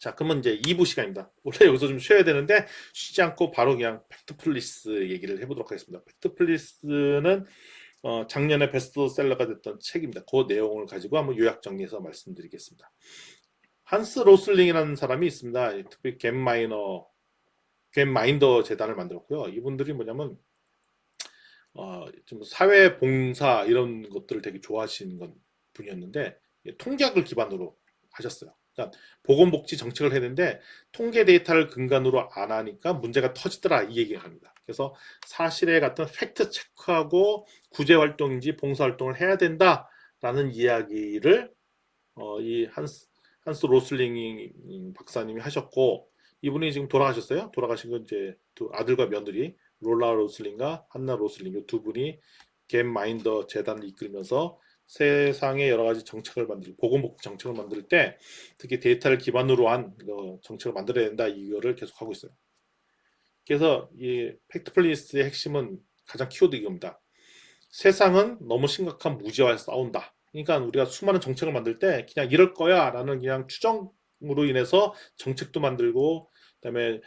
자, 그러면 이제 2부 시간입니다. 원래 여기서 좀 쉬어야 되는데 쉬지 않고 바로 그냥 팩트플리스 얘기를 해보도록 하겠습니다. 팩트플리스는 작년에 베스트셀러가 됐던 책입니다. 그 내용을 가지고 한번 요약 정리해서 말씀드리겠습니다. 한스 로슬링이라는 사람이 있습니다. 특히 겐마인더 재단을 만들었고요. 이분들이 뭐냐면 좀 사회 봉사 이런 것들을 되게 좋아하시는 분이었는데 통계학을 기반으로 하셨어요. 그러니까 보건복지 정책을 했는데 통계 데이터를 근간으로 안 하니까 문제가 터지더라 이 얘기를 합니다. 그래서 사실에 같은 팩트 체크하고 구제 활동인지 봉사 활동을 해야 된다라는 이야기를 이 한스 로슬링 박사님이 하셨고 이분이 지금 돌아가셨어요. 돌아가신 건 이제 두 아들과 며느리 롤라 로슬링과 한나 로슬링 이 두 분이 겟마인더 재단을 이끌면서 세상의 여러 가지 정책을 만들 보건복지 정책을 만들 때 특히 데이터를 기반으로 한 정책을 만들어야 된다 이거를 계속 하고 있어요. 그래서 이 팩트플리스의 핵심은 가장 키워드 이겁니다. 세상은 너무 심각한 무지와 싸운다. 그러니까 우리가 수많은 정책을 만들 때 그냥 이럴 거야 라는 그냥 추정으로 인해서 정책도 만들고 그다음에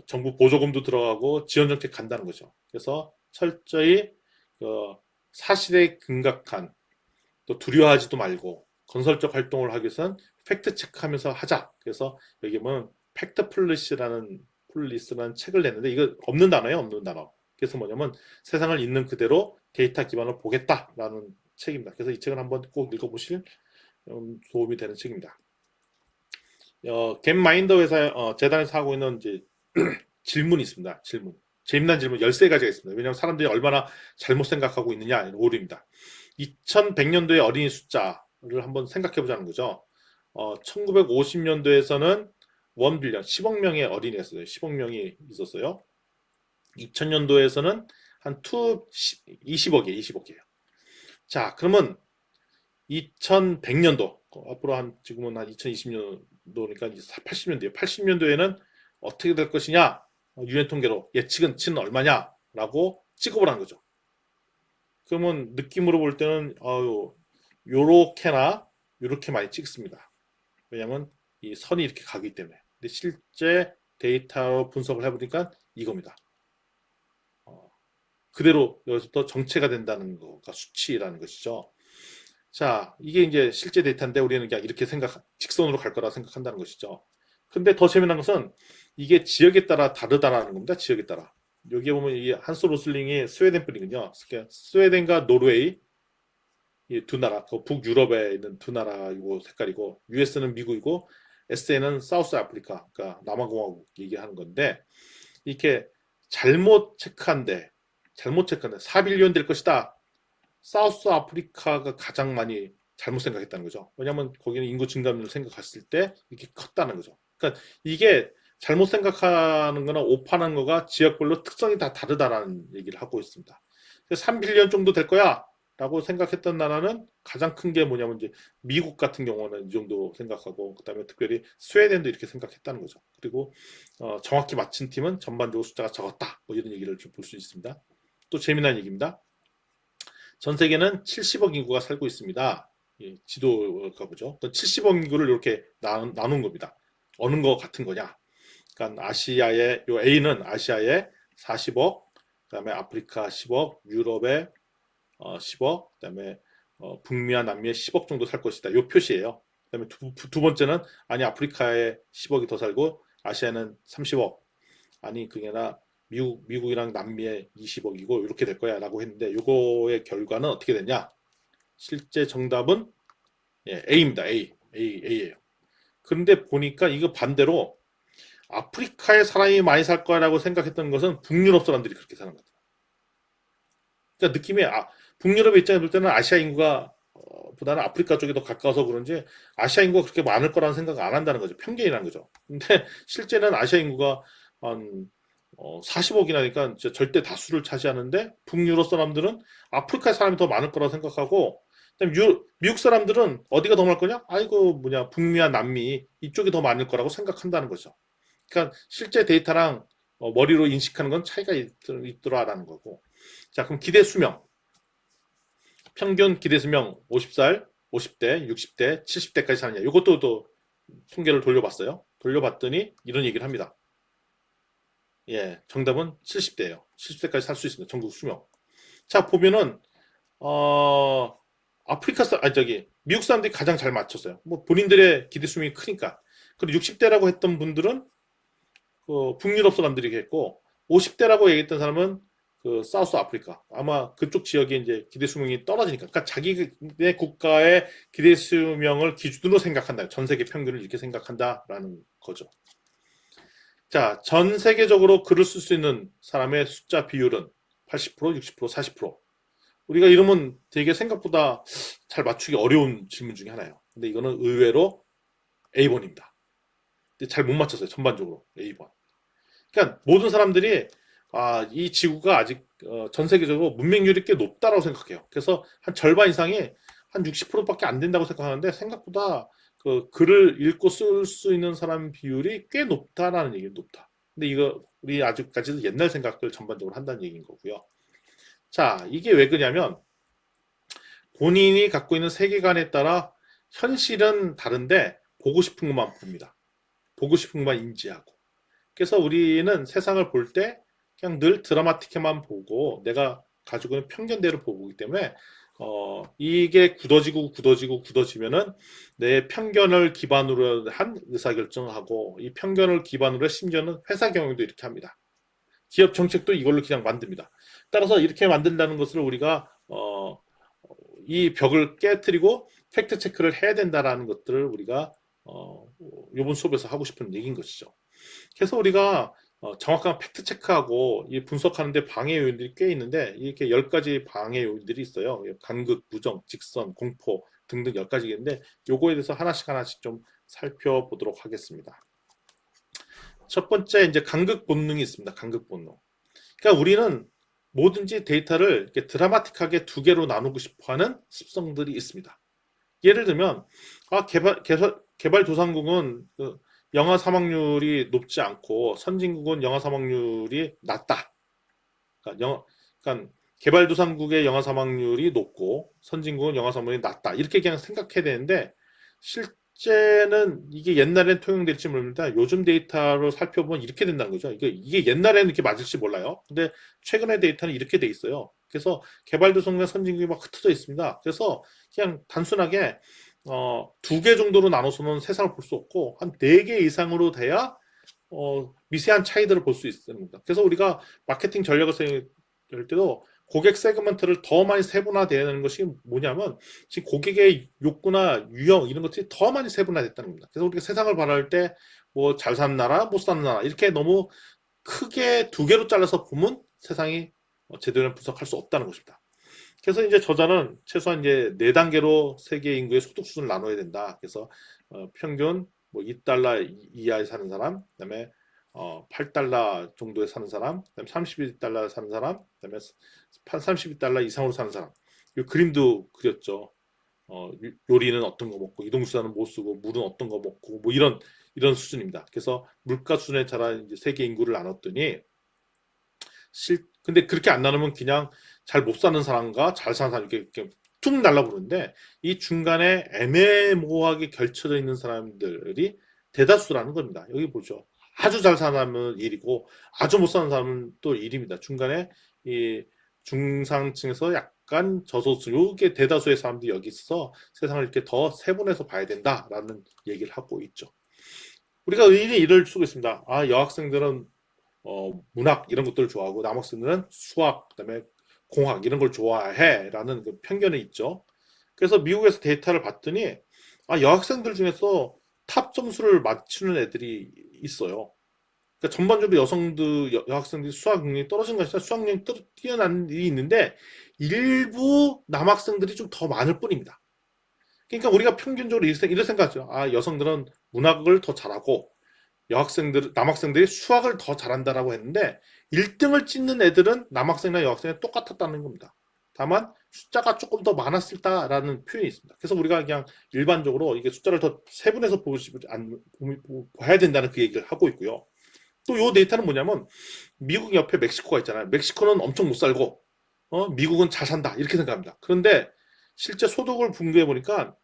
정부 보조금도 들어가고 지원 정책 간다는 거죠. 그래서 철저히 사실에 근각한 또 두려워하지도 말고 건설적 활동을 하기 위해서는 팩트 체크하면서 하자. 그래서 여기 보면 팩트플리스라는 책을 냈는데 이거 없는 단어예요, 없는 단어. 그래서 뭐냐면 세상을 있는 그대로 데이터 기반으로 보겠다라는 책입니다. 그래서 이 책을 한번 꼭 읽어보실 도움이 되는 책입니다. 겟마인더 회사 재단에서 하고 있는 이제 질문이 있습니다. 질문. 재미난 질문 13가지가 있습니다. 왜냐하면 사람들이 얼마나 잘못 생각하고 있느냐 이런 오류입니다. 2100년도의 어린이 숫자를 한번 생각해 보자는 거죠. 1950년도에서는 1빌리언 10억 명의 어린이가 있었어요. 10억 명이 있었어요. 2000년도에서는 한 20억이에요. 자, 그러면 2100년도 앞으로 지금은 한 2020년도니까 80년도에요. 80년도에는 어떻게 될 것이냐? 유엔 통계로 예측은 얼마냐라고 찍어보라는 거죠. 그러면 느낌으로 볼 때는 요렇게나 요렇게 많이 찍습니다. 왜냐하면 이 선이 이렇게 가기 때문에. 근데 실제 데이터로 분석을 해보니까 이겁니다. 그대로 여기서부터 정체가 된다는 거가 수치라는 것이죠. 자, 이게 이제 실제 데이터인데 우리는 그냥 이렇게 직선으로 갈 거라 생각한다는 것이죠. 근데 더 재미난 것은 이게 지역에 따라 다르다라는 겁니다. 지역에 따라. 여기에 보면 이 한스 로슬링이 스웨덴 분이거든요. 스웨덴과 노르웨이 이 두 나라, 북유럽에 있는 두 나라이고 색깔이고 US는 미국이고 SA는 사우스 아프리카, 그러니까 남아공화국 얘기하는 건데 이렇게 잘못 체크한데 4빌리언 될 것이다. 사우스 아프리카가 가장 많이 잘못 생각했다는 거죠. 왜냐하면 거기는 인구 증가율을 생각했을 때 이렇게 컸다는 거죠. 그러니까 이게 잘못 생각하는 거나 오판한 거가 지역별로 특성이 다 다르다라는 얘기를 하고 있습니다. 3빌리언 정도 될 거야 라고 생각했던 나라는 가장 큰 게 뭐냐면 이제 미국 같은 경우는 이 정도 생각하고 그다음에 특별히 스웨덴도 이렇게 생각했다는 거죠. 그리고 정확히 맞힌 팀은 전반적으로 숫자가 적었다. 뭐 이런 얘기를 좀 볼 수 있습니다. 또 재미난 얘기입니다. 전 세계는 70억 인구가 살고 있습니다. 지도가 보죠. 70억 인구를 이렇게 나눈 겁니다. 어느 거 같은 거냐? 그러니까 아시아의 요 A는 아시아의 40억, 그다음에 아프리카 10억, 유럽의 10억, 그다음에 북미와 남미에 10억 정도 살 것이다. 요 표시예요. 그다음에 두 번째는 아니 아프리카에 10억이 더 살고 아시아는 30억. 아니 그게 아니라 미국이랑 남미에 20억이고 이렇게 될 거야 라고 했는데 요거의 결과는 어떻게 됐냐? 실제 정답은 A입니다. A예요. 그런데 보니까 이거 반대로 아프리카에 사람이 많이 살 거라고 생각했던 것은 북유럽 사람들이 그렇게 사는 거다. 그러니까 느낌이 북유럽의 입장에 볼 때는 아시아 인구가 보다는 아프리카 쪽이 더 가까워서 그런지 아시아 인구가 그렇게 많을 거라는 생각을 안 한다는 거죠. 편견이라는 거죠. 근데 실제는 아시아 인구가 한 40억이나니까 절대 다수를 차지하는데 북유럽 사람들은 아프리카 사람이 더 많을 거라고 생각하고 미국 사람들은 어디가 더 많을 거냐? 아이고 북미와 남미 이쪽이 더 많을 거라고 생각한다는 거죠. 그러니까 실제 데이터랑 머리로 인식하는 건 차이가 있더라라는 거고. 자, 그럼 기대 수명. 평균 기대 수명 50살, 50대, 60대, 70대까지 사느냐. 이것도 또 통계를 돌려봤어요. 돌려봤더니 이런 얘기를 합니다. 예, 정답은 70대예요. 70대까지 살 수 있습니다. 전국 수명. 자, 보면은 어, 미국 사람들이 가장 잘 맞췄어요. 뭐 본인들의 기대 수명이 크니까. 그리고 60대라고 했던 분들은 그 북유럽 사람들이겠고, 50대라고 얘기했던 사람은 그 사우스 아프리카. 아마 그쪽 지역에 이제 기대 수명이 떨어지니까. 그러니까 자기네 국가의 기대 수명을 기준으로 생각한다. 전 세계 평균을 이렇게 생각한다라는 거죠. 자, 전 세계적으로 글을 쓸 수 있는 사람의 숫자 비율은 80%, 60%, 40%. 우리가 이러면 되게 생각보다 잘 맞추기 어려운 질문 중에 하나예요. 근데 이거는 의외로 A번입니다. 잘 못 맞췄어요. 전반적으로 A번. 그러니까 모든 사람들이 이 지구가 아직 전 세계적으로 문맹률이 꽤 높다라고 생각해요. 그래서 한 절반 이상이 한 60%밖에 안 된다고 생각하는데 생각보다 그 글을 읽고 쓸 수 있는 사람 비율이 꽤 높다라는 얘기예요. 높다. 근데 이거 우리 아직까지도 옛날 생각을 전반적으로 한다는 얘기인 거고요. 자, 이게 왜 그러냐면 본인이 갖고 있는 세계관에 따라 현실은 다른데 보고 싶은 것만 봅니다. 보고 싶은 것만 인지하고. 그래서 우리는 세상을 볼 때 그냥 늘 드라마틱해만 보고 내가 가지고 있는 편견대로 보기 때문에 이게 굳어지면은 내 편견을 기반으로 한 의사결정을 하고 이 편견을 기반으로 심지어는 회사 경영도 이렇게 합니다. 기업 정책도 이걸로 그냥 만듭니다. 따라서 이렇게 만든다는 것을 우리가 이 벽을 깨뜨리고 팩트 체크를 해야 된다라는 것들을 우리가 이번 수업에서 하고 싶은 얘기인 것이죠. 그래서 우리가 정확한 팩트 체크하고 이 분석하는데 방해 요인들이 꽤 있는데 이렇게 10가지 방해 요인들이 있어요. 간극, 부정, 직선, 공포 등등 10가지가 있는데 요거에 대해서 하나씩 좀 살펴보도록 하겠습니다. 첫 번째 이제 간극 본능이 있습니다. 간극 본능. 그러니까 우리는 뭐든지 데이터를 이렇게 드라마틱하게 두 개로 나누고 싶어하는 습성들이 있습니다. 예를 들면 개발도상국은 그 영아 사망률이 높지 않고 선진국은 영아 사망률이 낮다. 그러니까 개발도상국의 영아 사망률이 높고 선진국은 영아 사망률이 낮다. 이렇게 그냥 생각해야 되는데 실제는 이게 옛날엔 통용될지 모릅니다. 요즘 데이터로 살펴보면 이렇게 된다는 거죠. 이게 옛날에는 이렇게 맞을지 몰라요. 근데 최근의 데이터는 이렇게 돼 있어요. 그래서 개발도상국과 선진국이 막 흩어져 있습니다. 그래서 그냥 단순하게 두 개 정도로 나눠서는 세상을 볼 수 없고 한 네 개 이상으로 돼야 미세한 차이들을 볼 수 있습니다. 그래서 우리가 마케팅 전략을 세울 때도 고객 세그먼트를 더 많이 세분화되는 것이 뭐냐면 지금 고객의 욕구나 유형 이런 것들이 더 많이 세분화됐다는 겁니다. 그래서 우리가 세상을 바라볼 때 뭐 잘 사는 나라, 못 사는 나라 이렇게 너무 크게 두 개로 잘라서 보면 세상이 제대로 분석할 수 없다는 것입니다. 그래서 이제 저자는 최소한 이제 4단계로 세계 인구의 소득 수준을 나눠야 된다. 그래서 평균 뭐 2달러 이하에 사는 사람, 그다음에 8달러 정도에 사는 사람, 그다음에 32달러 사는 사람, 그다음에 32달러 이상으로 사는 사람. 이 그림도 그렸죠. 요리는 어떤 거 먹고 이동수단은 못 쓰고 물은 어떤 거 먹고 뭐 이런 수준입니다. 그래서 물가 수준에 따라 이제 세계 인구를 나눴더니 근데 그렇게 안 나누면 그냥 잘 못 사는 사람과 잘 사는 사람 이렇게 쭉 날라부르는데 이 중간에 애매모호하게 결쳐져 있는 사람들이 대다수라는 겁니다. 여기 보죠. 아주 잘 사는 사람은 1이고 아주 못 사는 사람은 또 1입니다. 중간에 이 중상층에서 약간 저소득 요게 대다수의 사람들이 여기 있어서 세상을 이렇게 더 세분해서 봐야 된다라는 얘기를 하고 있죠. 우리가 의인의 일을 쓰고 있습니다. 여학생들은 문학 이런 것들을 좋아하고 남학생들은 수학 그다음에 공학 이런 걸 좋아해라는 그 편견이 있죠. 그래서 미국에서 데이터를 봤더니 여학생들 중에서 탑 점수를 맞추는 애들이 있어요. 그러니까 전반적으로 여학생들이 수학 능력이 떨어진 것이 아니라 수학 능력이 뛰어난 일이 있는데 일부 남학생들이 좀 더 많을 뿐입니다. 그러니까 우리가 평균적으로 이렇게 생각하죠. 여성들은 문학을 더 잘하고 남학생들이 수학을 더 잘한다라고 했는데 1등을 찍는 애들은 남학생이나 여학생이 똑같았다는 겁니다. 다만 숫자가 조금 더 많았을다라는 표현이 있습니다. 그래서 우리가 그냥 일반적으로 이게 숫자를 더 세분해서 봐야 된다는 그 얘기를 하고 있고요. 또 이 데이터는 뭐냐면 미국 옆에 멕시코가 있잖아요. 멕시코는 엄청 못 살고 미국은 잘 산다 이렇게 생각합니다. 그런데 실제 소득을 분석해 보니까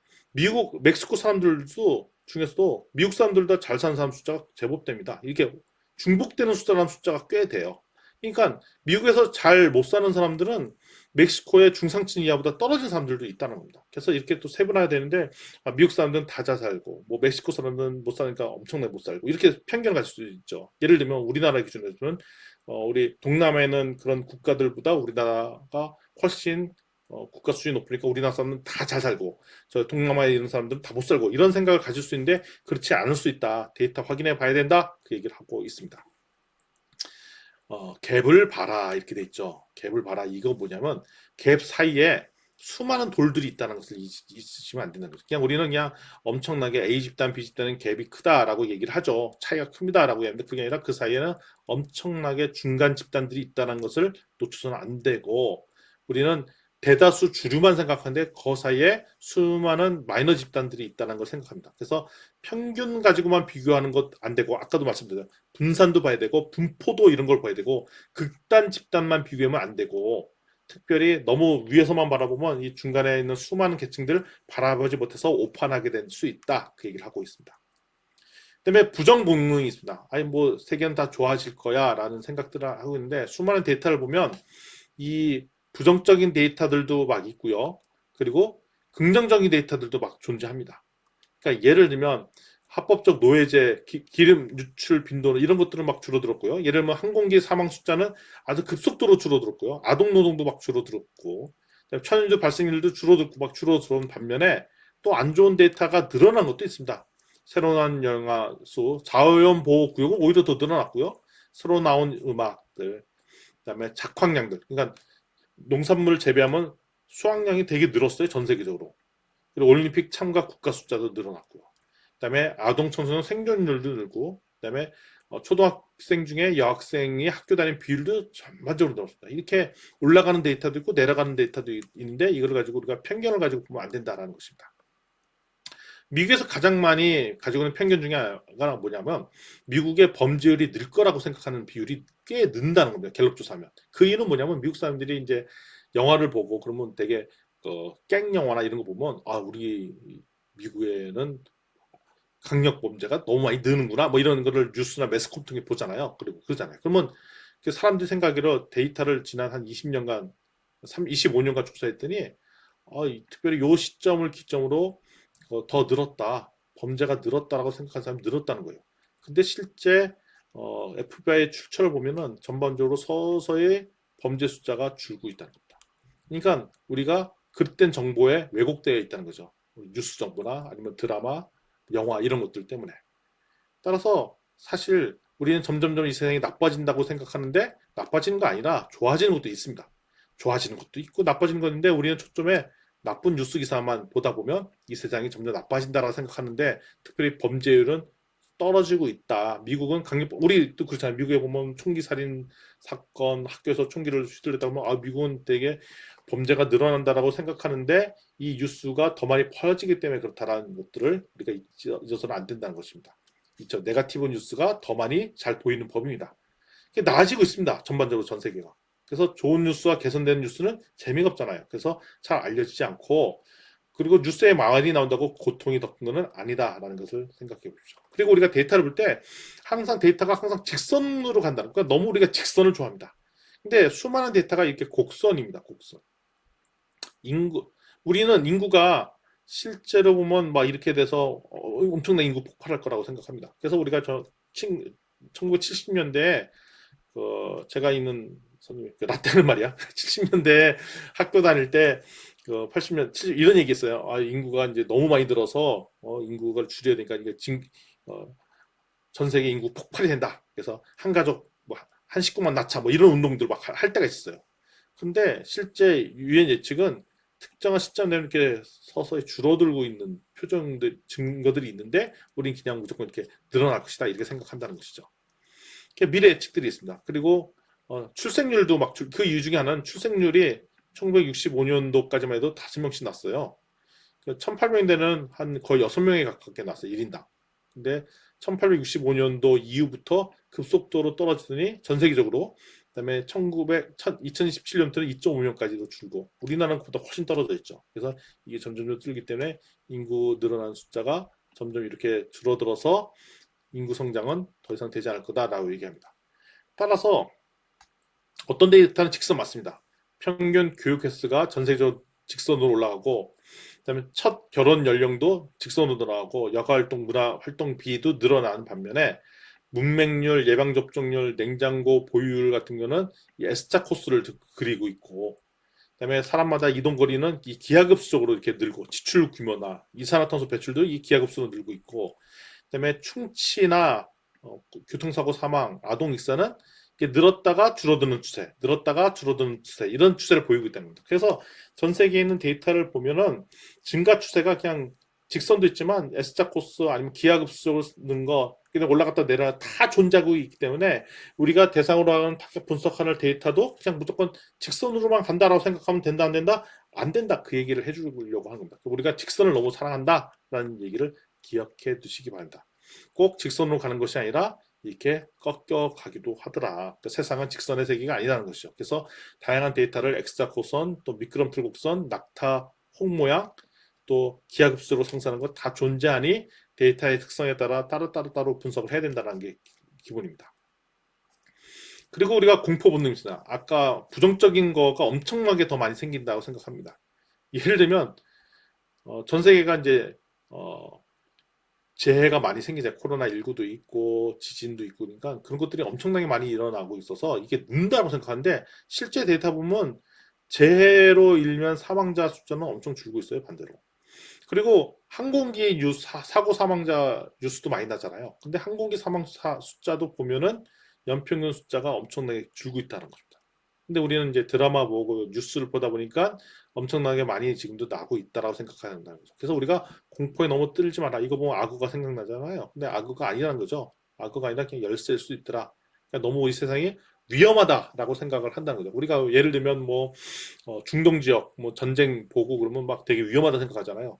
멕시코 사람들도 중에서도 미국 사람들보다 잘 사는 사람 숫자가 제법 됩니다. 이게 중복되는 숫자라는 숫자가 꽤 돼요. 그러니까 미국에서 잘 못 사는 사람들은 멕시코의 중상층 이하보다 떨어진 사람들도 있다는 겁니다. 그래서 이렇게 또 세분화해야 되는데 미국 사람들은 다 잘 살고 뭐 멕시코 사람들은 못 사니까 엄청나게 못 살고 이렇게 편견을 가질 수 있죠. 예를 들면 우리나라 기준으로는 우리 동남아에는 그런 국가들보다 우리나라가 훨씬 국가 수준이 높으니까 우리나라 사람은 다 잘 살고 저 동남아에 있는 사람들은 다 못 살고 이런 생각을 가질 수 있는데 그렇지 않을 수 있다. 데이터 확인해 봐야 된다. 그 얘기를 하고 있습니다. 갭을 봐라 이렇게 돼 있죠. 갭을 봐라 이거 뭐냐면 갭 사이에 수많은 돌들이 있다는 것을 잊으시면 안 된다는 거죠. 그냥 우리는 그냥 엄청나게 A 집단, B 집단은 갭이 크다라고 얘기를 하죠. 차이가 큽니다라고 하는데 그게 아니라 그 사이에는 엄청나게 중간 집단들이 있다는 것을 놓쳐서는 안 되고 우리는 대다수 주류만 생각하는데 그 사이에 수많은 마이너 집단들이 있다는 걸 생각합니다. 그래서 평균 가지고만 비교하는 것 안 되고 아까도 말씀드렸죠. 분산도 봐야 되고 분포도 이런 걸 봐야 되고 극단 집단만 비교하면 안 되고 특별히 너무 위에서만 바라보면 이 중간에 있는 수많은 계층들 바라보지 못해서 오판하게 될 수 있다. 그 얘기를 하고 있습니다. 그다음에 부정 본능이 있습니다. 아니 뭐 세계는 다 좋아질 거야라는 생각들을 하고 있는데 수많은 데이터를 보면 이 부정적인 데이터들도 막 있고요. 그리고 긍정적인 데이터들도 막 존재합니다. 그러니까 예를 들면 합법적 노예제, 기름 유출 빈도 이런 것들은 막 줄어들었고요. 예를 들면 항공기 사망 숫자는 아주 급속도로 줄어들었고요. 아동 노동도 막 줄어들었고 천연조 발생률도 줄어들고 막 줄어드는 반면에 또 안 좋은 데이터가 늘어난 것도 있습니다. 새로 나온 영화 수, 자연 보호 구역은 오히려 더 늘어났고요. 새로 나온 음악들, 그다음에 작황량들, 그러니까 농산물 재배하면 수확량이 되게 늘었어요. 전 세계적으로. 그리고 올림픽 참가 국가 숫자도 늘어났고요. 그다음에 아동 청소년 생존율도 늘고, 그다음에 초등학생 중에 여학생이 학교 다니는 비율도 전반적으로 늘었습니다. 이렇게 올라가는 데이터도 있고 내려가는 데이터도 있는데 이걸 가지고 우리가 편견을 가지고 보면 안 된다라는 것입니다. 미국에서 가장 많이 가지고 있는 편견 중에 하나가 뭐냐면 미국의 범죄율이 늘 거라고 생각하는 비율이 꽤 는다는 겁니다. 갤럽 조사하면. 그 이유는 뭐냐면 미국 사람들이 이제 영화를 보고 그러면 되게 갱 영화나 이런 거 보면 우리 미국에는 강력 범죄가 너무 많이 느는구나 뭐 이런 거를 뉴스나 매스컴 통해 보잖아요. 그리고 그러잖아요. 그러면 사람들이 생각으로 데이터를 지난 한 20년간 25년간 조사했더니 특별히 요 시점을 기점으로 더 늘었다. 범죄가 늘었다라고 생각하는 사람이 늘었다는 거예요. 근데 실제 FBI 출처를 보면은 전반적으로 서서히 범죄 숫자가 줄고 있다는 겁니다. 그러니까 우리가 그릇된 정보에 왜곡되어 있다는 거죠. 뉴스 정보나 아니면 드라마, 영화 이런 것들 때문에. 따라서 사실 우리는 점점점 이 세상이 나빠진다고 생각하는데 나빠지는 거 아니라 좋아지는 것도 있습니다. 좋아지는 것도 있고 나빠지는 것인데 우리는 초점에 나쁜 뉴스 기사만 보다 보면 이 세상이 점점 나빠진다라고 생각하는데 특별히 범죄율은 떨어지고 있다. 미국은 우리도 그렇잖아요. 미국에 보면 총기 살인 사건 학교에서 총기를 휘둘렀다 보면 미국은 되게 범죄가 늘어난다라고 생각하는데 이 뉴스가 더 많이 퍼지기 때문에 그렇다라는 것들을 우리가 잊어서는 안 된다는 것입니다. 있죠. 네거티브 뉴스가 더 많이 잘 보이는 법입니다. 이게 나아지고 있습니다. 전반적으로 전 세계가. 그래서 좋은 뉴스와 개선된 뉴스는 재미가 없잖아요. 그래서 잘 알려지지 않고 그리고 뉴스에 많이 나온다고 고통이 더 큰 것은 아니다라는 것을 생각해 보십시오. 그리고 우리가 데이터를 볼 때 항상 데이터가 항상 직선으로 간다는 거니까 너무 우리가 직선을 좋아합니다. 근데 수많은 데이터가 이렇게 곡선입니다. 곡선. 우리는 인구가 실제로 보면 막 이렇게 돼서 엄청난 인구 폭발할 거라고 생각합니다. 그래서 우리가 1970년대에 제가 있는 선생님 라떼는 말이야 70년대 학교 다닐 때 80년 70 이런 얘기했어요. 인구가 이제 너무 많이 들어서 인구를 줄여야 되니까 이게 전 세계 인구 폭발이 된다. 그래서 한 가족 한 식구만 낳자 뭐 이런 운동들 막 할 때가 있었어요. 근데 실제 유엔 예측은 특정한 시점 되면 이렇게 서서히 줄어들고 있는 표정들 증거들이 있는데 우리는 그냥 무조건 이렇게 늘어날 것이다 이렇게 생각한다는 것이죠. 미래 예측들이 있습니다. 그리고 출생률도 막 그 이유 중에 하나는 출생률이 1965년도까지만 해도 5명씩 났어요. 1800년대는 한 거의 6명에 가깝게 났어요. 1인당. 근데 1865년도 이후부터 급속도로 떨어지더니 전 세계적으로 그다음에 2027년부터는 2.5명까지도 줄고 우리나라는 그보다 훨씬 떨어져 있죠. 그래서 이게 점점 줄기 때문에 인구 늘어나는 숫자가 점점 이렇게 줄어들어서 인구 성장은 더 이상 되지 않을 거다라고 얘기합니다. 따라서 어떤 데이터는 직선 맞습니다. 평균 교육 횟수가 전 세계적으로 직선으로 올라가고, 그다음에 첫 결혼 연령도 직선으로 늘어나고, 여가활동, 문화활동 비도 늘어나는 반면에 문맹률, 예방접종률, 냉장고 보유율 같은 경우는 이 S자 코스를 그리고 있고, 그다음에 사람마다 이동거리는 이 기하급수적으로 이렇게 늘고, 지출 규모나 이산화탄소 배출도 이 기하급수로 늘고 있고, 그다음에 충치나 교통사고 사망, 아동 익사는 이게 늘었다가 줄어드는 추세, 늘었다가 줄어드는 추세, 이런 추세를 보이고 있다는 겁니다. 그래서 전 세계에 있는 데이터를 보면은 증가 추세가 그냥 직선도 있지만 S자 코스 아니면 기하급수적으로 는 거, 그냥 올라갔다 내려 다 존재하고 있기 때문에 우리가 대상으로 하는 타격 분석하는 데이터도 그냥 무조건 직선으로만 간다라고 생각하면 된다 안 된다? 안 된다, 그 얘기를 해주려고 하는 겁니다. 우리가 직선을 너무 사랑한다라는 얘기를 기억해 두시기 바랍니다. 꼭 직선으로 가는 것이 아니라 이렇게 꺾여가기도 하더라. 그러니까 세상은 직선의 세계가 아니라는 것이죠. 그래서 다양한 데이터를 X자 코선, 또 미끄럼틀 곡선, 낙타 홍 모양, 또 기하급수로 성사하는 것 다 존재하니 데이터의 특성에 따라 따로 분석을 해야 된다는 게 기본입니다. 그리고 우리가 공포 본능이 있습니다. 아까 부정적인 거가 엄청나게 더 많이 생긴다고 생각합니다. 예를 들면 전 세계가 이제 재해가 많이 생기잖아요. 코로나19도 있고 지진도 있고, 그러니까 그런 것들이 엄청나게 많이 일어나고 있어서 이게 는다고 생각하는데, 실제 데이터 보면 재해로 인한 사망자 숫자는 엄청 줄고 있어요, 반대로. 그리고 항공기 사고 사망자 뉴스도 많이 나잖아요. 근데 항공기 사망 숫자도 보면은 연평균 숫자가 엄청나게 줄고 있다는 겁니다. 근데 우리는 이제 드라마 보고 뉴스를 보다 보니까 엄청나게 많이 지금도 나고 있다라고 생각하는 거죠. 그래서 우리가 공포에 너무 떨지 마라. 이거 보면 악어가 생각나잖아요. 근데 악어가 아니라는 거죠. 악어가 아니라 그냥 열쇠일 수 있더라. 그러니까 너무 우리 세상이 위험하다라고 생각을 한다는 거죠. 우리가 예를 들면 뭐 중동 지역 뭐 전쟁 보고 그러면 막 되게 위험하다 생각하잖아요.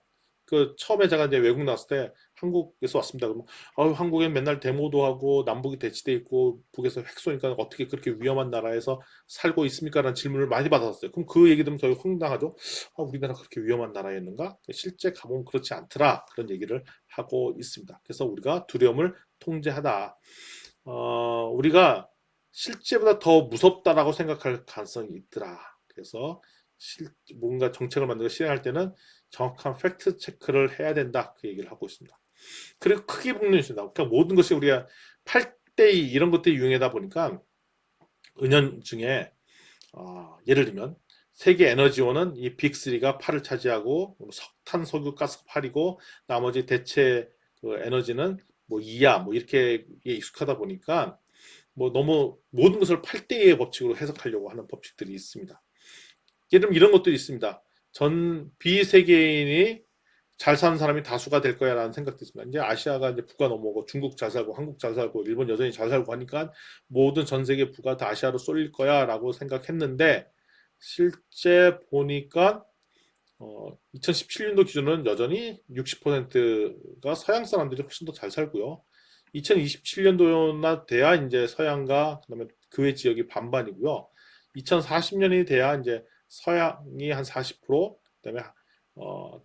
그 처음에 제가 이제 외국 나왔을 때 한국에서 왔습니다. 그러면 한국엔 맨날 데모도 하고 남북이 대치돼 있고 북에서 핵 쏘니까 어떻게 그렇게 위험한 나라에서 살고 있습니까라는 질문을 많이 받았어요. 그럼 그 얘기 들으면 저희 황당하죠. 우리나라 그렇게 위험한 나라였는가? 실제 가보면 그렇지 않더라, 그런 얘기를 하고 있습니다. 그래서 우리가 두려움을 통제하다. 우리가 실제보다 더 무섭다라고 생각할 가능성이 있더라. 그래서 뭔가 정책을 만들고 실행할 때는 정확한 팩트 체크를 해야 된다, 그 얘기를 하고 있습니다. 그리고 크게 묶는 있습니다. 그러니까 모든 것이 우리가 8대2 이런 것들이 유행하다 보니까 은연중에 예를 들면 세계 에너지원은 이 빅3가 8을 차지하고, 석탄, 석유, 가스가 8이고 나머지 대체 그 에너지는 뭐 2야 뭐 이렇게 익숙하다 보니까 뭐 너무 모든 것을 8대2의 법칙으로 해석하려고 하는 법칙들이 있습니다. 예를 들면 이런 것들이 있습니다. 전 비세계인이 잘 사는 사람이 다수가 될 거야 라는 생각도 있습니다. 이제 아시아가 이제 부가 넘어오고 중국 잘 살고 한국 잘 살고 일본 여전히 잘 살고 하니까 모든 전 세계 부가 다 아시아로 쏠릴 거야 라고 생각했는데, 실제 보니까 2017년도 기준은 여전히 60%가 서양 사람들이 훨씬 더 잘 살고요. 2027년도나 돼야 이제 서양과 그다음에 그 외 지역이 반반이고요. 2040년이 돼야 이제 서양이 한 40%, 그다음에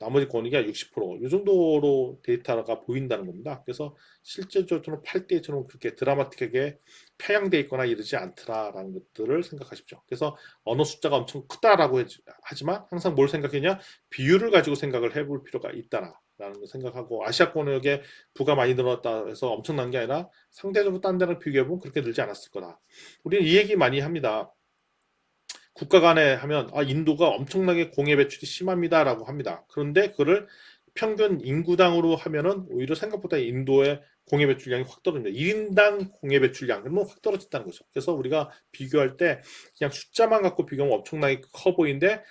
나머지 권익이 60%, 이 정도로 데이터가 보인다는 겁니다. 그래서 실제적으로 8대1처럼 그렇게 드라마틱하게 편향되어 있거나 이러지 않더라라는 것들을 생각하십시오. 그래서 어느 숫자가 엄청 크다라고 하지만 항상 뭘 생각했냐, 비율을 가지고 생각을 해볼 필요가 있다라는 걸 생각하고, 아시아권역에 부가 많이 늘어났다 해서 엄청난 게 아니라 상대적으로 딴 데랑 비교해보면 그렇게 늘지 않았을 거다. 우리는 이 얘기 많이 합니다. 국가 간에 하면 인도가 엄청나게 공해 배출이 심합니다라고 합니다. 그런데 그거를 평균 인구당으로 하면은 오히려 생각보다 인도의 공해 배출량이 확 떨어집니다. 1인당 공해 배출량 그러면 확 떨어진다는 거죠. 그래서 우리가 비교할 때 그냥 숫자만 갖고 비교하면 엄청나게 커 보이는데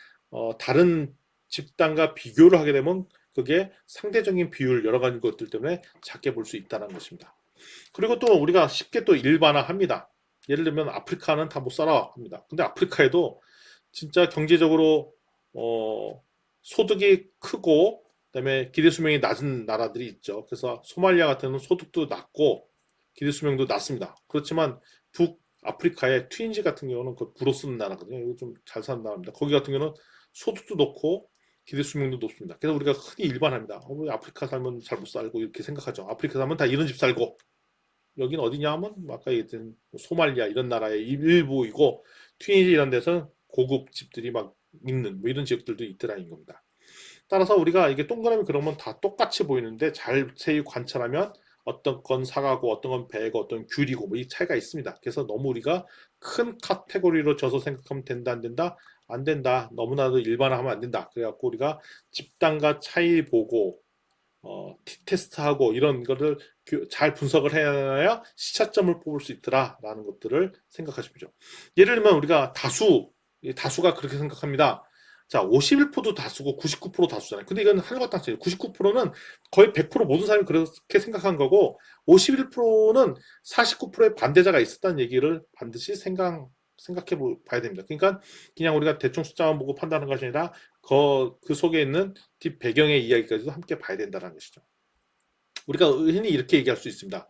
다른 집단과 비교를 하게 되면 그게 상대적인 비율 여러 가지 것들 때문에 작게 볼 수 있다는 것입니다. 그리고 또 우리가 쉽게 또 일반화합니다. 예를 들면 아프리카는 다 못 살아 합니다. 근데 아프리카에도 진짜 경제적으로 소득이 크고 그다음에 기대 수명이 낮은 나라들이 있죠. 그래서 소말리아 같은 경우는 소득도 낮고 기대 수명도 낮습니다. 그렇지만 북아프리카의 튀니지 같은 경우는 그 불어 쓰는 나라거든요. 이거 좀 잘 사는 나라입니다. 거기 같은 경우는 소득도 높고 기대 수명도 높습니다. 그래서 우리가 흔히 일반합니다. 왜 아프리카 살면 잘 못 살고 이렇게 생각하죠. 아프리카 살면 다 이런 집 살고 여기는 어디냐 하면 아까 얘기했던 소말리아 이런 나라의 일부이고 튀니지 이런 데서 고급 집들이 막 있는 뭐 이런 지역들도 있더라는 겁니다. 따라서 우리가 이게 동그라미 그러면 다 똑같이 보이는데 자세히 관찰하면 어떤 건 사과고 어떤 건 배고 어떤 건 귤이고 뭐 이 차이가 있습니다. 그래서 너무 우리가 큰 카테고리로 져서 생각하면 된다 안 된다 안 된다 너무나도 일반화하면 안 된다. 그래갖고 우리가 집단과 차이 보고 테스트하고 이런 거를 잘 분석을 해야 시차점을 뽑을 수 있더라라는 것들을 생각하십시오. 예를 들면 우리가 다수가 그렇게 생각합니다. 자, 51%도 다수고 99% 다수잖아요. 근데 이건 하나가 딱지예요. 99%는 거의 100% 모든 사람이 그렇게 생각한 거고 51%는 49%의 반대자가 있었다는 얘기를 반드시 생각해 봐야 됩니다. 그러니까 그냥 우리가 대충 숫자만 보고 판단하는 것이 아니라 그 속에 있는 뒷 배경의 이야기까지도 함께 봐야 된다는 것이죠. 우리가 흔히 이렇게 얘기할 수 있습니다.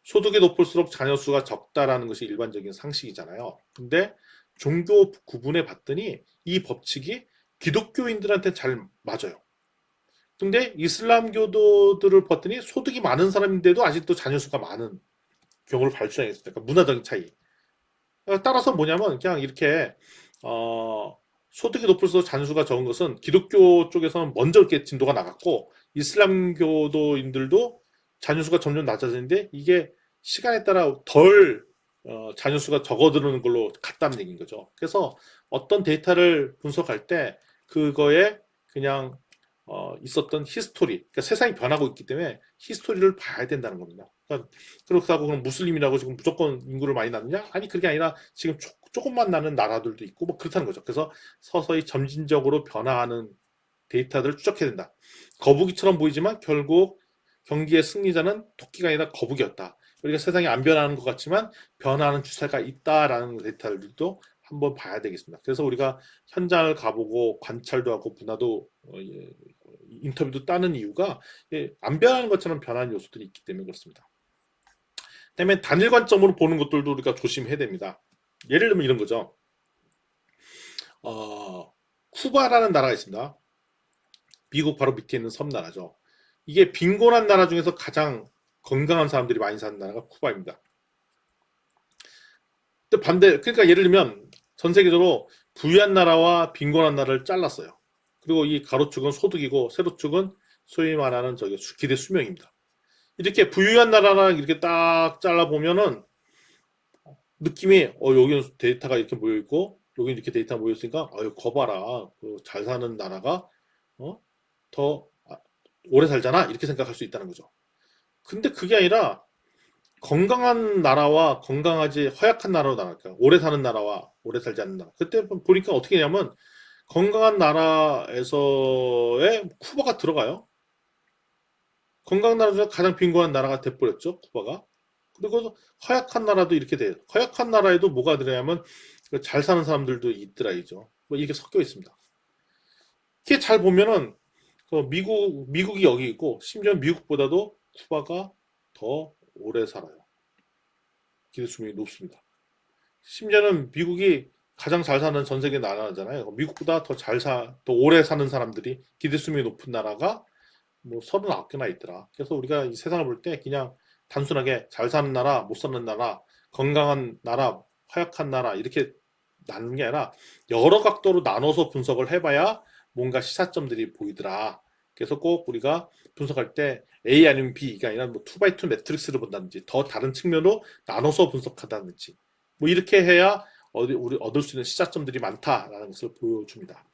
소득이 높을수록 자녀 수가 적다라는 것이 일반적인 상식이잖아요. 근데 종교 구분해 봤더니 이 법칙이 기독교인들한테 잘 맞아요. 근데 이슬람교도들을 봤더니 소득이 많은 사람인데도 아직도 자녀 수가 많은 경우를 발견했습니다. 그러니까 문화적인 차이. 따라서 뭐냐면 그냥 이렇게 소득이 높을수록 자녀수가 적은 것은 기독교 쪽에서는 먼저 이렇게 진도가 나갔고 이슬람교도인들도 자녀수가 점점 낮아지는데 이게 시간에 따라 덜 자녀수가 적어드는 걸로 같다는 얘기인 거죠. 그래서 어떤 데이터를 분석할 때 그거에 그냥 있었던 히스토리, 그러니까 세상이 변하고 있기 때문에 히스토리를 봐야 된다는 겁니다. 그러니까 그렇다고 그럼 무슬림이라고 지금 무조건 인구를 많이 낳느냐? 아니 그게 아니라 지금 조금만 나는 나라들도 있고 뭐 그렇다는 거죠. 그래서 서서히 점진적으로 변화하는 데이터들을 추적해야 된다. 거북이처럼 보이지만 결국 경기의 승리자는 토끼가 아니라 거북이였다. 우리가 세상이 안 변하는 것 같지만 변화하는 추세가 있다라는 데이터들도 한번 봐야 되겠습니다. 그래서 우리가 현장을 가보고 관찰도 하고 문화도 인터뷰도 따는 이유가 안 변하는 것처럼 변하는 요소들이 있기 때문에 그렇습니다. 그다음에 단일 관점으로 보는 것들도 우리가 조심해야 됩니다. 예를 들면 이런 거죠. 쿠바라는 나라가 있습니다. 미국 바로 밑에 있는 섬나라죠. 이게 빈곤한 나라 중에서 가장 건강한 사람들이 많이 사는 나라가 쿠바입니다. 근데 그러니까 예를 들면 전 세계적으로 부유한 나라와 빈곤한 나라를 잘랐어요. 그리고 이 가로축은 소득이고 세로축은 소위 말하는 기대 수명입니다. 이렇게 부유한 나라랑 이렇게 딱 잘라 보면은 느낌이 여기는 데이터가 이렇게 모여 있고 여기는 이렇게 데이터가 모여 있으니까 거 봐라 잘 사는 나라가 더 오래 살잖아 이렇게 생각할 수 있다는 거죠. 근데 그게 아니라 건강한 나라와 건강하지 허약한 나라로 나갈까요? 오래 사는 나라와 오래 살지 않는 나라. 그때 보니까 어떻게 하냐면 건강한 나라에서의 쿠바가 들어가요. 건강한 나라 중에 가장 빈곤한 나라가 돼버렸죠, 쿠바가. 그리고 허약한 나라도 이렇게 돼요. 허약한 나라에도 뭐가 들어야면 잘 사는 사람들도 있더라이죠. 뭐 이렇게 섞여 있습니다. 이게 잘 보면은 미국이 여기 있고 심지어 미국보다도 쿠바가 더 오래 살아요. 기대 수명이 높습니다. 심지어는 미국이 가장 잘 사는 전 세계 나라잖아요. 미국보다 더 오래 사는 사람들이 기대 수명이 높은 나라가 뭐 39개나 있더라. 그래서 우리가 이 세상을 볼 때 그냥 단순하게 잘 사는 나라, 못 사는 나라, 건강한 나라, 허약한 나라 이렇게 나누는 게 아니라 여러 각도로 나눠서 분석을 해봐야 뭔가 시사점들이 보이더라. 그래서 꼭 우리가 분석할 때 A 아니면 B가 아니라 뭐 2x2 매트릭스를 본다든지 더 다른 측면으로 나눠서 분석하다든지 뭐 이렇게 해야 우리 얻을 수 있는 시사점들이 많다라는 것을 보여줍니다.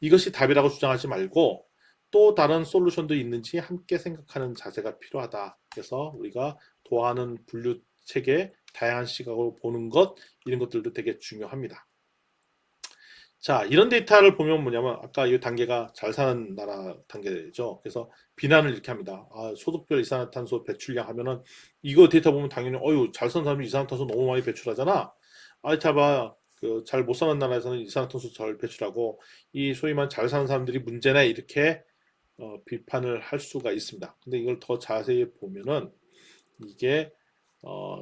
이것이 답이라고 주장하지 말고 또 다른 솔루션도 있는지 함께 생각하는 자세가 필요하다. 그래서 우리가 도하는 분류 체계, 다양한 시각으로 보는 것 이런 것들도 되게 중요합니다. 자, 이런 데이터를 보면 뭐냐면 아까 이 단계가 잘 사는 나라 단계죠. 그래서 비난을 이렇게 합니다. 소득별 이산화탄소 배출량 하면은 이거 데이터 보면 당연히 잘 사는 사람이 이산화탄소 너무 많이 배출하잖아. 잡아 잘 못 사는 나라에서는 이산화탄소 잘 배출하고 이 소위 말 잘 사는 사람들이 문제네 이렇게 비판을 할 수가 있습니다. 근데 이걸 더 자세히 보면은 이게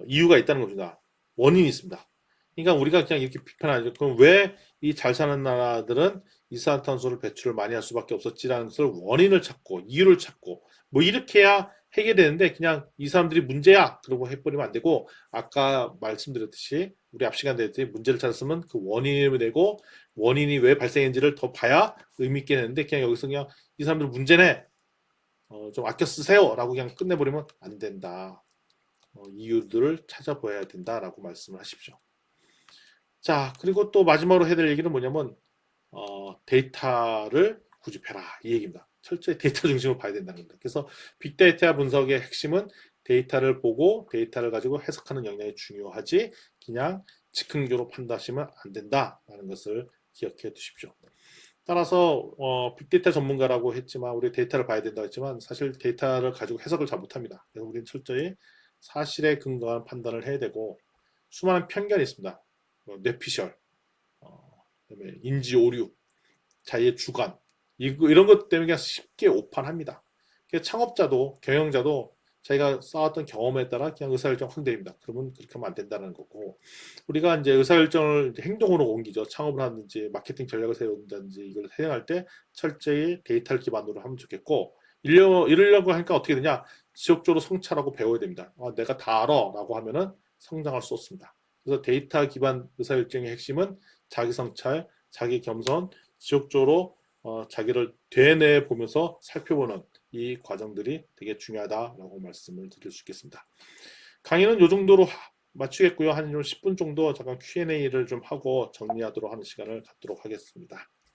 이유가 있다는 겁니다. 원인이 있습니다. 그러니까 우리가 그냥 이렇게 비판하죠. 그럼 왜 이 잘 사는 나라들은 이산화탄소를 배출을 많이 할 수밖에 없었지라는 것을 원인을 찾고 이유를 찾고 뭐 이렇게 해야 해결되는데 그냥 이 사람들이 문제야 그러고 해버리면 안 되고 아까 말씀드렸듯이 우리 앞 시간에 대해 문제를 찾았으면 그 원인을 내고 원인이 왜 발생했는지를 더 봐야 의미 있게 되는데 그냥 여기서 그냥 이 사람들 문제네 좀 아껴 쓰세요라고 그냥 끝내버리면 안 된다. 이유들을 찾아봐야 된다라고 말씀을 하십시오. 자, 그리고 또 마지막으로 해야 될 얘기는 뭐냐면 데이터를 구집해라 이 얘기입니다. 철저히 데이터 중심으로 봐야 된다는 겁니다. 그래서 빅데이터 분석의 핵심은 데이터를 보고 데이터를 가지고 해석하는 역량이 중요하지 그냥 즉흥적으로 판단하시면 안 된다라는 것을 기억해 두십시오. 따라서 빅데이터 전문가라고 했지만 우리 데이터를 봐야 된다고 했지만 사실 데이터를 가지고 해석을 잘 못합니다. 그래서 우리는 철저히 사실에 근거한 판단을 해야 되고 수많은 편견이 있습니다. 뇌피셜, 그다음에 인지 오류, 자기의 주관 이런 것 때문에 그냥 쉽게 오판합니다. 창업자도 경영자도 자기가 쌓았던 경험에 따라 그냥 의사결정 확대입니다. 그러면 그렇게 하면 안 된다는 거고 우리가 이제 의사결정을 이제 행동으로 옮기죠. 창업을 하든지 마케팅 전략을 세운다든지 이걸 해양할 때 철저히 데이터를 기반으로 하면 좋겠고 이러려고 하니까 어떻게 되냐 지속적으로 성찰하고 배워야 됩니다. 내가 다 알아라고 하면은 성장할 수 없습니다. 그래서 데이터 기반 의사결정의 핵심은 자기 성찰, 자기 겸손, 지속적으로 자기를 되뇌 보면서 살펴보는 이 과정들이 되게 중요하다라고 말씀을 드릴 수 있겠습니다. 강의는 이 정도로 마치겠고요. 한 10분 정도 잠깐 Q&A를 좀 하고 정리하도록 하는 시간을 갖도록 하겠습니다.